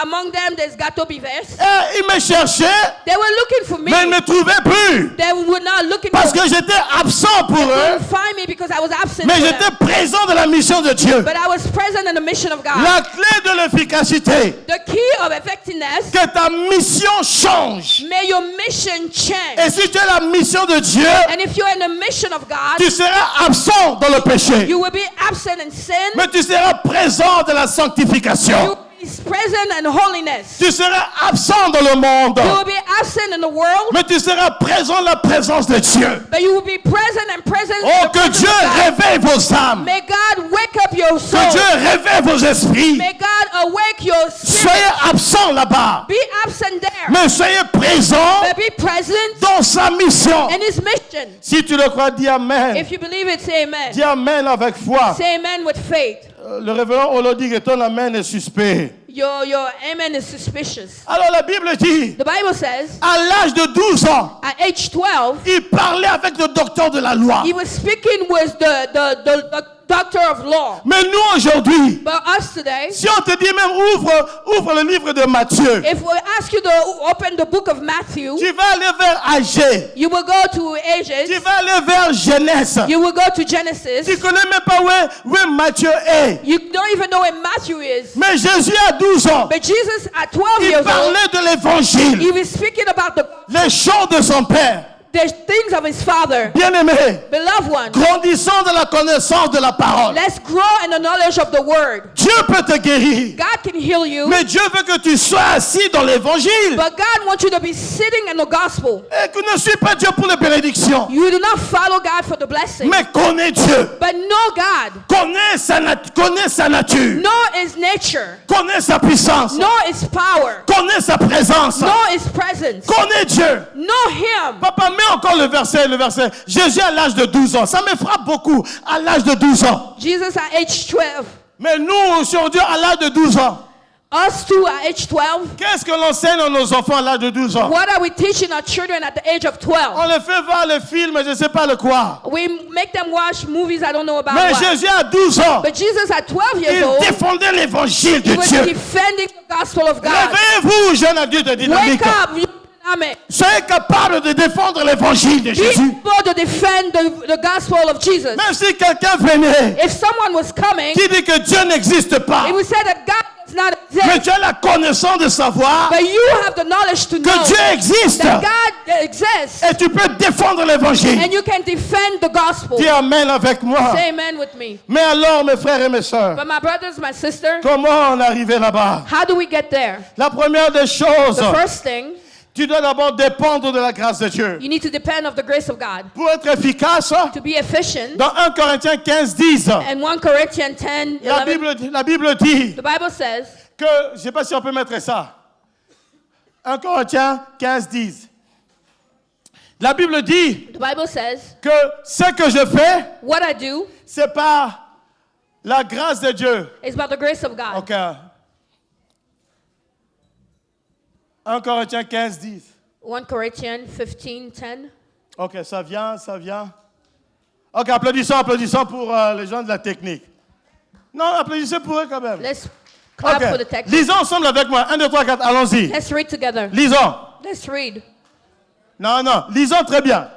among them there's Gato Bives. Et ils me cherchaient, They were looking for me. mais ils ne me trouvaient plus. They were not looking Parce for que j'étais absent pour They eux, couldn't find me because I was absent. mais for j'étais them. présent dans la mission de Dieu. But I was present in the mission of God. La clé de l'efficacité, The key of effectiveness, que ta mission change. may your mission change. Et si tu as la mission de Dieu, And if you're in the mission of God, tu seras absent dans le péché. you will be absent in sin. Mais tu seras présent dans la You sanctification. will be present in holiness. Tu seras absent dans le monde. You will be absent in the world, Mais tu seras présent dans la présence de Dieu. but you will be present and present in Oh, the que presence Dieu of God. réveille vos âmes. May God wake up your soul. Que Dieu réveille vos esprits. May God awake your spirit. Soyez absent là-bas. Be absent there, Mais soyez présent but be present dans sa mission. in His mission. Si tu le crois, dis Amen. If you believe it, say amen. Dis Amen avec foi. Say amen with faith. Le révérend Olodi que ton Amen est suspect. Your amen is suspicious. Alors la Bible dit, The Bible says, à l'âge de 12 ans, at age 12, il parlait avec le docteur de la loi. he was speaking with the doctor of law. Mais nous aujourd'hui, But us today, si on te dit même ouvre le livre de Matthieu, if we ask you to open the book of Matthew, tu vas aller vers Agé, you will go to tu Ages, vas aller vers Genèse. you will go to Genesis. Tu connais même pas où est Matthieu est. You don't even know where Matthew is. Mais Jésus à 12 ans, But Jesus, at 12 il years old, parlait de l'évangile, he was speaking about les choses de son Père. the things of his Father. Bien-aimé, Beloved one, grandissons dans la connaissance de la parole. let's grow in the knowledge of the word. Dieu peut te guérir, God can heal you, mais Dieu veut que tu sois assis dans l'évangile. but God wants you to be sitting in the gospel. Et que ne suis pas Dieu pour les bénédictions, You do not follow God for the blessing, mais connais Dieu. but know God. Connais sa nature. Know His nature. Connais sa puissance. Know His power. Connais sa présence. Know His presence. Connais Dieu. Know Him. Papa, mets encore le verset. Jésus à l'âge de 12 ans. Ça me frappe beaucoup. À l'âge de 12 ans. Jesus at age 12. Mais nous, aujourd'hui, à l'âge de 12 ans, Us too at age 12. qu'est-ce que l'on enseigne à nos enfants à l'âge de 12 ans? What are we teaching our children at the age of 12? On les fait voir le film, je ne sais pas le quoi. We make them watch movies I don't know about Mais what. Jésus à 12 ans, But Jesus at 12 years il old, défendait l'évangile de he was Dieu. defending the gospel of God. Réveillez-vous, jeunes adultes dynamiques. Wake up. Amen. Soyez capables de défendre l'évangile de Be Jésus. able to defend the gospel of Jesus. Même si quelqu'un venait If someone was coming, qui dit que Dieu n'existe pas, he would say that God does not mais exist. tu as la connaissance de savoir But you have the knowledge to que know Dieu existe that God exists, et tu peux défendre l'évangile. and you can defend the gospel. Dis Amen avec moi. Say amen with me. Mais alors, mes frères et mes sœurs, But my brothers, my sister, comment on est arrivé là-bas? how do we get there? La première des choses, The first thing, tu dois d'abord dépendre de la grâce de Dieu. you need to depend of the grace of God. Pour être efficace, To be efficient, dans 1 Corinthiens 15, 10, and 1 Corinthians 10, 11, la Bible dit the Bible says, que, je ne sais pas si on peut mettre ça, 1 Corinthiens 15, 10. La Bible dit The Bible says, que ce que je fais, what I do c'est par la grâce de Dieu. is by the grace of God. Ok. 1 Corinthiens 15, 10. 1 Corinthians 15:10. Ok, ça vient. Ok, applaudissons pour les gens de la technique. Non, applaudissez pour eux quand même. Let's clap for the Ok, text. lisons ensemble avec moi. 1, 2, 3, 4, allons-y. Let's read together. Lisons. Let's read. Non, lisons très bien.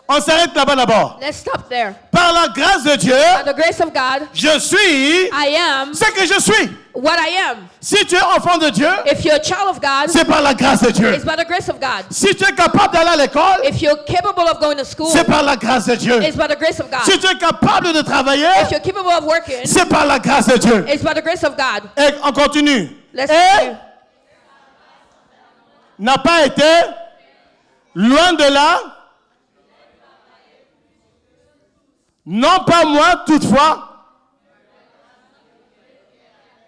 On s'arrête là-bas d'abord. Let's stop there. Par la grâce de Dieu, By the grace of God, je suis I am ce que je suis. what I am. Si tu es enfant de Dieu, If you're a child of God, c'est par la grâce de Dieu. it's by the grace of God. Si tu es capable d'aller à l'école, If you're capable of going to school, c'est par la grâce de Dieu. it's by the grace of God. Si tu es capable de travailler, If you're capable of working, c'est par la grâce de Dieu. it's by the grace of God. Et on continue. Let's Et continue. n'a pas été loin de là. Non pas moi, toutefois.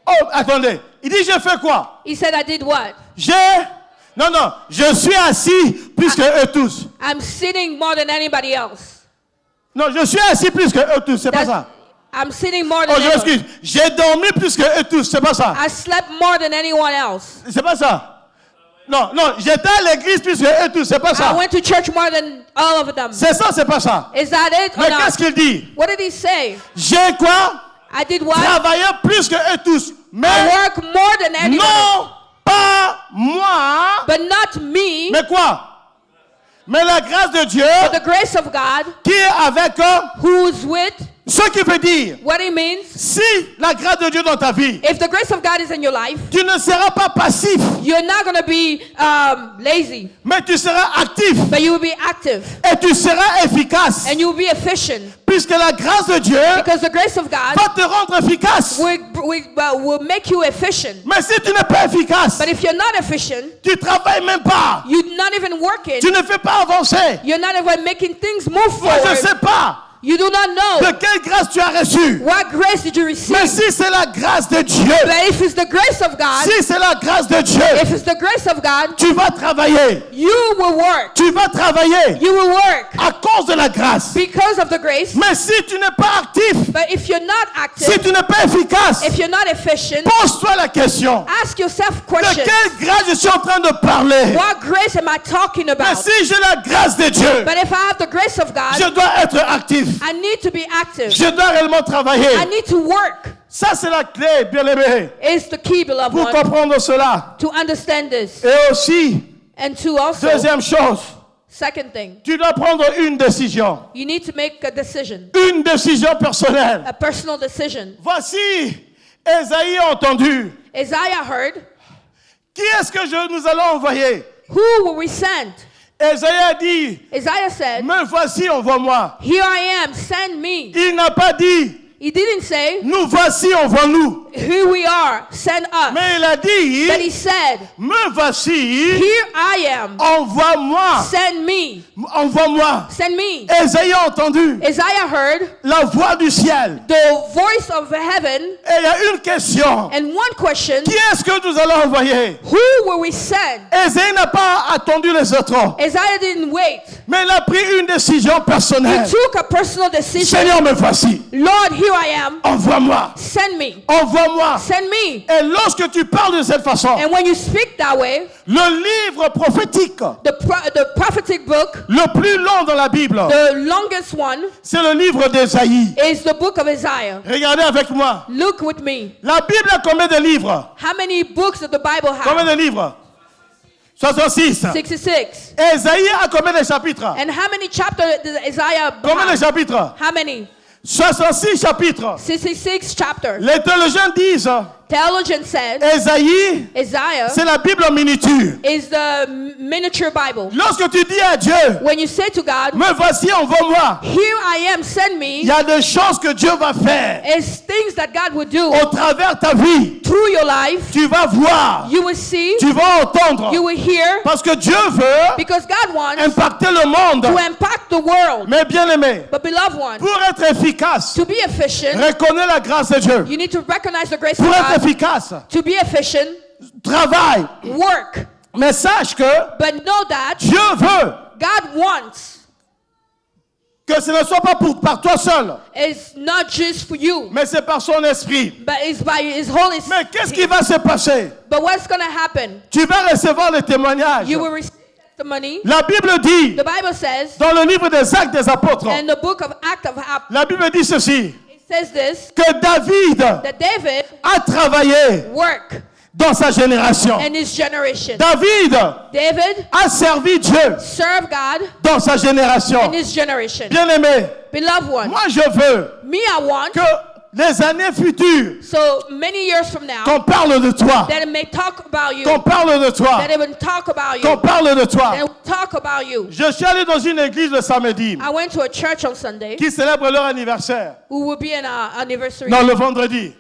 Oh, attendez. Il dit, j'ai fait quoi? He said, I did what? Non, je suis assis plus que eux tous. I'm sitting more than anybody else. Non, je suis assis plus que eux tous, c'est pas ça. I'm sitting more Oh, than je anyone. m'excuse. J'ai dormi plus que eux tous, c'est pas ça. I slept more than anyone else. C'est pas ça. Non, j'étais à l'église plus que eux tous, c'est pas I ça. went to church more than all of them. C'est ça, c'est pas ça. Is that it or Mais not? qu'est-ce qu'il dit? What did he say? J'ai quoi? I did what? Travaillé plus que eux tous. I Mais work more than anyone. non pas moi. But not me, Mais quoi? Mais la grâce de Dieu but the grace of God, qui est avec eux. who's with. Ce qui veut dire, What it means, si la grâce de Dieu dans ta vie, if the grace of God is in your life, tu ne seras pas passif, you're not going to be lazy, mais tu seras actif but you will be active et tu seras efficace. and you will be efficient. Puisque la grâce de Dieu Because the grace of God va te rendre efficace. will make you efficient. Mais si tu n'es pas efficace, But if you're not efficient, tu ne travailles même pas. you're not even working, Tu ne fais pas avancer. you're not even making things move Moi, je ne forward. sais pas You do not know de quelle grâce tu as reçu. what grace did you receive. Mais si c'est la grâce de Dieu, But if it's the grace of God, si c'est la grâce de Dieu, if it's the grace of God, tu vas travailler. you will work. Tu vas travailler You will work à cause de la grâce. because of the grace. Mais si tu n'es pas actif, But if you're not si active, tu n'es pas efficace, if you're not efficient, pose-toi la question. ask yourself De questions. quelle grâce je suis en train de parler? What grace am I talking Mais about? si j'ai la grâce de Dieu, But if I have the grace of je God, dois être actif. I need to be active. Je dois réellement travailler. I need to work. Ça, c'est la clé, bien-aimé, Is the key, beloved pour one, comprendre cela. to understand this. Et aussi, And to also, deuxième chose, second thing, tu dois prendre une décision. you need to make a decision, Une décision personnelle. a personal decision. Voici, Ésaïe a entendu. Isaiah heard, Qui est-ce que nous allons envoyer? who will we send? Ésaïe a dit, Isaiah said, me voici, envoie-moi. here I am, send me. Il n'a pas dit, He didn't say, nous voici, envoie-nous. here we are, send us. Mais il a dit, But he said, me voici, here I am, envoie-moi. send me. Envoie-moi. Send me. Ésaïe a entendu Isaiah heard la voix du ciel. the voice of heaven, Et il y a une question. and one question, Qui est-ce que nous allons envoyer? who will we send? Ésaïe n'a pas attendu les autres, Isaiah didn't wait. mais il a pris une décision He personnelle. took a personal decision. Seigneur, me voici. Lord, here I am, Envoie-moi. send me. Envoie-moi. Send me. Et lorsque tu parles de cette façon, And when you speak that way, le livre prophétique the prophetic book, le plus long dans la Bible, the longest one, c'est le livre d'Ésaïe. is the book of Isaiah. Regardez avec moi. Look with me. La Bible a combien de livres? How many books does the Bible Combien have? de livres? 66. 66. Ésaïe a combien de chapitres? And how many chapters does Isaiah Combien de have? chapitres? How many? 66 chapitres. 66 chapters. Les théologiens disent, Theologian said Ésaïe, Isaiah c'est la Bible en miniature. is the miniature Bible. Lorsque tu dis à Dieu, When you say to God, me voici, envoie-moi, here I am, send il me, y a des choses que Dieu va faire is things that God would do au travers ta vie. through your life. Tu vas voir, You will see, tu vas entendre. you will hear, Parce que Dieu veut because God wants impacter le monde. to impact the world. Mais bien aimé, But beloved one, pour être efficace, to be efficient, reconnais la grâce de Dieu. you need to recognize the grace of Pour être God. efficace, To be efficient, travaille, work, Mais sache que But know that Dieu veut God wants que ce ne soit pas par toi seul, it's not just for you, mais c'est par son esprit. but it's by His Holy Mais Spirit. qu'est-ce qui va se passer? But what's going to happen? Tu vas recevoir le témoignage. You will receive testimony. La Bible dit, The Bible says dans le livre des Actes des Apôtres, in the book of Acts of Apostles, la Bible dit ceci, it says this, que David that David a travaillé worked dans sa génération. in his generation. David David a servi Dieu served God dans sa génération. in his generation. Bien-aimé, Beloved one, moi je veux me I want, que les années futures, so many years from now, qu'on parle de toi, that it may talk about you, qu'on parle de toi, that it will talk about qu'on you, parle de toi. that it will talk about you. Je suis allé dans une église le samedi I went to a church on Sunday qui célèbre leur anniversaire. who will be in our anniversary Non, le vendredi.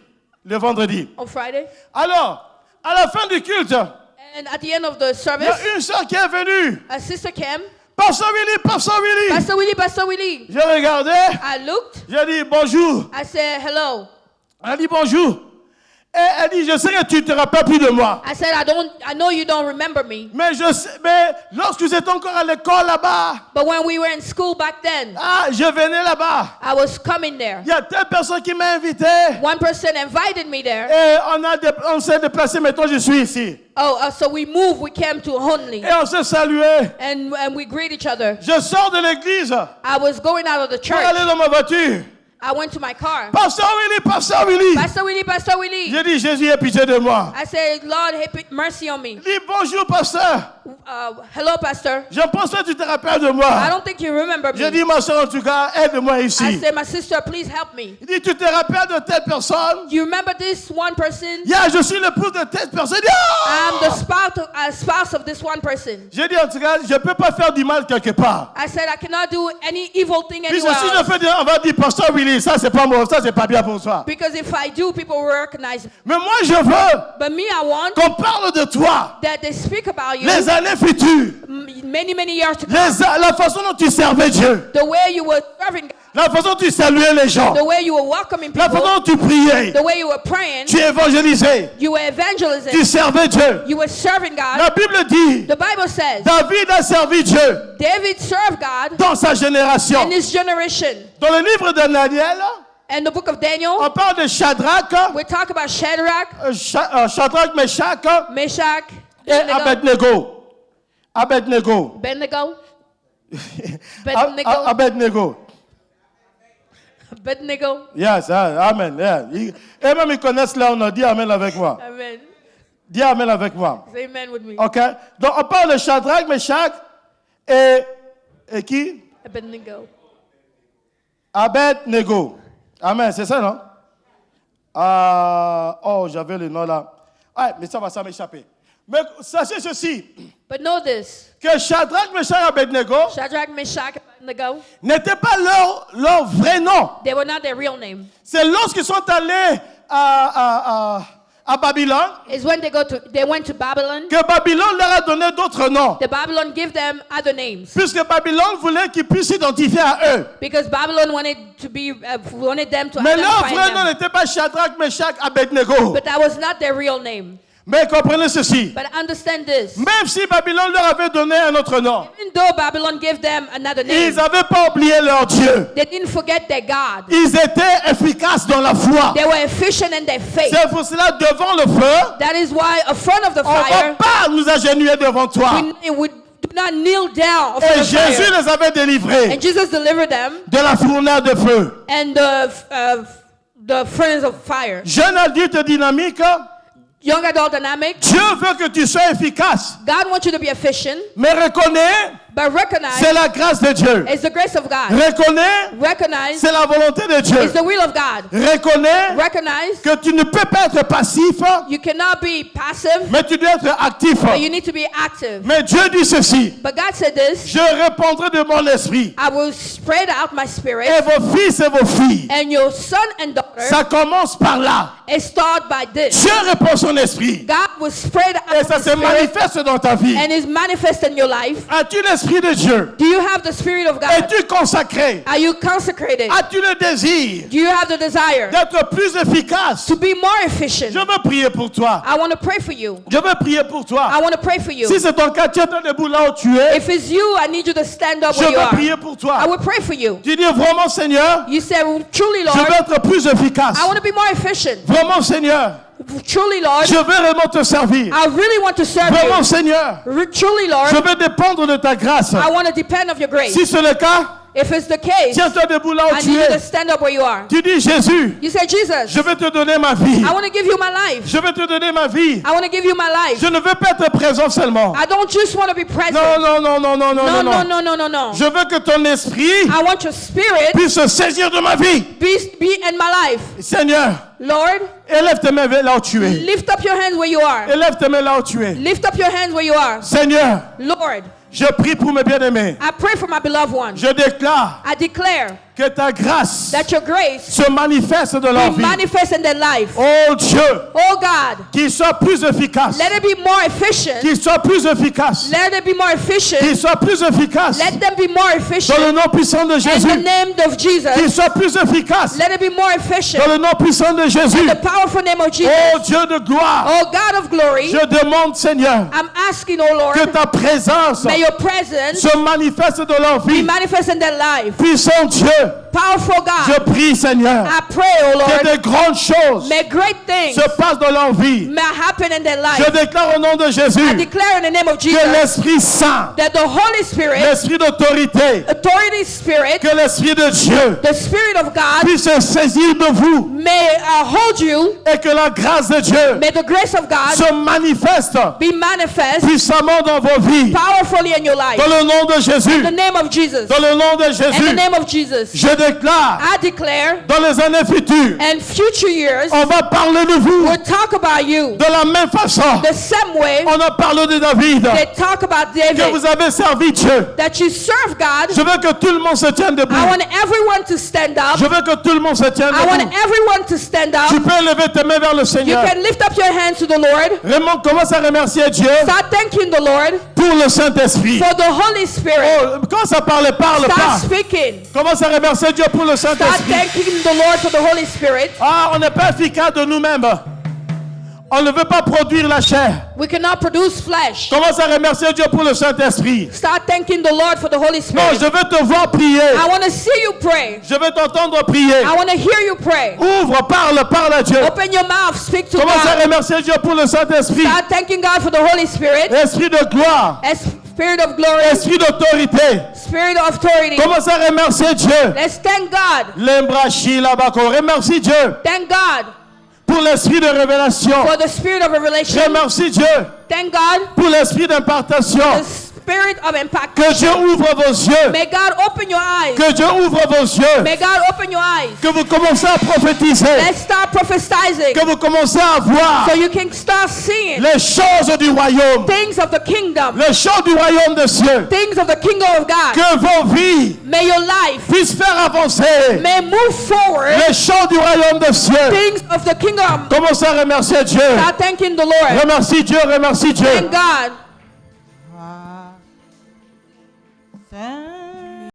Le vendredi. on Friday. Alors, à la fin du culte, And at the end of the il y service, a une soeur qui est venue. a sister came. Pasteur Willy, Pasteur Willy. Pastor Willie. J'ai regardé, I looked. j'ai dit bonjour. I said, hello. Elle dit bonjour. Et elle dit, je sais que tu ne te rappelles plus de moi. I said, I know you don't remember me. Mais lorsque vous étiez encore à l'école là-bas, But when we were in school back then, je venais là-bas. I was coming there. Il y a telle personne qui m'a invité. One person invited me there. Et on s'est déplacé, maintenant je suis ici. So we moved, we came to Honley. Et on s'est salué. And we greet each other. Je sors de l'église I was going out of the pour aller church. dans ma voiture. I went to my car. Pasteur Willy, Pasteur Willy. Pastor Willie. J'ai dit, Jésus, aie pitié de moi. I said, Lord, have mercy on me. Dis bonjour, pasteur. Hello, Pastor. Je pense que tu te rappelles de I moi. don't think you remember J'ai me. dit, ma soeur, en tout cas, aide-moi I ici. said, my sister, please help me. Il dit, tu te rappelles de telle personne? You remember this one person? Je suis l'épouse de telle personne. Il dit, I'm the spouse of this one person. J'ai dit, en tout cas, je ne peux pas faire du mal quelque part. I said, I cannot do any evil thing Puis anywhere si je else. fais on va dire, pasteur Willy, ça c'est pas moi, ça c'est pas bien pour toi. Because if I do, people will recognize me. Mais moi je veux But me, I want qu'on parle de toi that they speak about you les années futures, many years to come. la façon dont tu servais Dieu, The way you were serving God, la façon dont tu saluais les gens, the way you were welcoming la façon people, dont tu priais, the way you were praying, tu évangélisais, you were evangelizing, tu servais Dieu. you were serving God. La Bible dit, The Bible says David a servi Dieu David served God dans sa génération. in his generation. Dans le livre de Daniel, And the book of Daniel, on parle de Shadrach, we talk about Shadrach, Shadrach, Meshach Meshach, et Abednego. Abednego. Abednego, Abednego. Abednego. Yes, amen. Yeah. Et même ils connaissent là, on a dit amen avec moi. Amen. Dis amen avec moi. Say amen with me. Ok. Donc on parle de Shadrach, Meshach et qui? Abednego. Abednego. Amen, c'est ça, non? J'avais le nom là. Ouais, mais ça va m'échapper. Mais sachez ceci, But know this, que Shadrach, Meshach et Abednego Shadrach, Meshach, Abednego, n'étaient pas leur vrai nom. they were not their real name. C'est lorsqu'ils sont allés à Babylone It's when they went to Babylon. que Babylone leur a donné d'autres noms. The Babylon give them other names Puisque Babylone voulait qu'ils puissent s'identifier à eux. because Babylon wanted them to Mais leur identify vrai nom them. n'était pas Shadrach, Meshach, Abednego. But that was not their real name. Mais comprenez ceci. But understand this. Même si Babylone leur avait donné un autre nom, Even though Babylon gave them another name, ils n'avaient pas oublié leur Dieu. they didn't forget their God. Ils étaient efficaces dans la foi. They were efficient in their faith. C'est pour cela, devant le feu, That is why in front of the on ne va fire, pas nous agenouiller devant toi. we do not kneel down in front Et of Jésus fire. les avait délivrés And Jesus delivered them de la fournaise de feu. and the furnace of fire. Jeune adulte dynamique, Young adult dynamic. Dieu veut que tu sois efficace. God wants you to be efficient, Mais reconnais, but recognize c'est la grâce de Dieu. it's the grace of God. Reconnais, Recognize c'est la volonté de Dieu. it's the will of God. Reconnais Recognize que tu ne peux pas être passif, you cannot be passive, mais tu dois être actif. but you need to be active. Mais Dieu dit ceci, But God said this, je répandrai de mon esprit. I will spread out my Et spirit, vos fils et vos filles, and your son and daughter, ça commence par là. and start by this. Dieu répand son esprit. God will spread Et out ça his se spirit, manifeste dans ta vie. and is manifest in your life. As-tu l'esprit l'Esprit de Dieu? Do you have the Spirit of God? Es-tu consacré? Are you consecrated? As-tu le désir Do you have the desire d'être plus efficace? to be more efficient? Je veux prier pour toi. I want to pray for you. Je veux prier pour toi. I want to pray for you. Si c'est ton cas, tu es debout là où tu es. If it's you, I need you to stand up Je where you veux are. prier pour toi. I will pray for you. Tu dis vraiment, Seigneur, You say, truly, je Lord, veux être plus efficace. I want to be more efficient. Vraiment, Seigneur, Truly, Lord, je veux vraiment te servir. I really want to serve Vraiment, you. Seigneur, Truly, Lord, je veux dépendre de ta grâce. I want to depend on your grace. Si c'est le cas, If it's the case, tiens-toi debout là où I tu need you to es. stand up where you are. Tu dis, Jésus, You say, Jesus, je vais te donner ma vie. I want to give you my life. Je vais te donner ma vie. I want to give you my life. Je ne veux pas être présent seulement. I don't just want to be present. Non, non, non, non, non, non, No, non. no, no, no, no, no. Je veux que ton esprit I want your spirit puisse se saisir de ma vie. be in my life. Seigneur, Lord, élève tes mains là où tu es. lift up your hands where you are. Élève tes mains là où tu es. Lift up your hands where you are. Seigneur, Lord, je prie pour mes bien-aimés. I pray for my beloved ones. Je déclare I declare que ta grâce that your grace se manifeste dans leur be vie. manifest in their life. Oh Dieu, Oh God, qu'il soit plus efficace. let it be more efficient. Qu'il soit plus efficace. Let it be more efficient. Qu'il soit plus efficace. Let them be more Dans efficient. le nom puissant de In Jésus. the name of Qu'il Jesus, soit plus efficace. let it be more efficient. Dans le nom puissant de Jésus. In the powerful name of Jesus. Oh Dieu de gloire. Oh God of glory, Je demande, Seigneur, I'm asking, oh Lord, que ta présence may your presence se manifeste dans leur be vie. manifest in their life. Puissant Dieu, Powerful je God, prie, Seigneur, I pray, oh que Lord, des grandes choses may great things se passent dans leur vie. may happen in their Je life. déclare au nom de I Jésus declare in the name of que Jesus l'Esprit Saint, that the Holy Spirit, l'Esprit d'autorité, authority spirit, que l'Esprit de Dieu the Spirit of God puisse se saisir de vous may hold you. et que la grâce de Dieu May the grace of God se manifeste be manifest puissamment dans vos vies. powerfully in your life. Dans le nom de Jésus. In the name of Jesus. Dans le nom de In the Jésus. name of Jesus. Je déclare, I declare, dans les années futures, in future years, on va parler de vous we'll talk about you de la même façon. the same way On a parlé de David, they talk about que David, vous avez servi Dieu. that you serve God. Je veux que tout le monde se tienne debout. I want everyone to stand up. Je veux que tout le monde se tienne I want debout. everyone to stand Tu up. peux lever tes mains vers le You Seigneur. can lift up your hands to the Lord. Vraiment, commence à remercier Dieu Start thanking the Lord pour le Saint-Esprit. for the Holy Spirit. Oh, commence à parler, parle Start pas. speaking. Commence à remercier Dieu pour le Start Saint-Esprit. thanking the Lord for the Holy Spirit. Ah, on n'est pas efficace de nous-mêmes. On ne veut pas produire la chair. We cannot produce flesh. Commence à remercier Dieu pour le Saint-Esprit. Start thanking the Lord for the Holy Non, Spirit. je veux te voir prier. I want to see you pray. Je veux t'entendre prier. I want to hear you pray. Ouvre, parle à Dieu. Open your mouth. Speak to Commence à God. remercier Dieu pour le Saint-Esprit. Start thanking God for the Holy Spirit. Esprit de gloire. As Spirit of glory. Esprit d'autorité. Spirit of authority. Commence à remercier Dieu. Let's thank God. L'embrachi là-bas. Remercie Dieu Thank God pour l'esprit de révélation. for the spirit of revelation. Remercie Dieu Thank God pour l'esprit d'impartation. the spirit of impact. Que Dieu ouvre vos yeux. May God open your eyes. Que Dieu ouvre vos yeux. May God open your eyes. Que vous commencez à prophétiser. Let's start prophesying Que vous commencez à voir so you can start seeing les choses du royaume. things of the kingdom. Les choses du royaume des cieux. Things of the kingdom of God. Que vos vies May your life puissent faire avancer may move forward. les choses du royaume des cieux. Things of the kingdom. Commencez à remercier Dieu. Start thanking the Lord. Remercie Dieu, remercie Dieu. Thank God.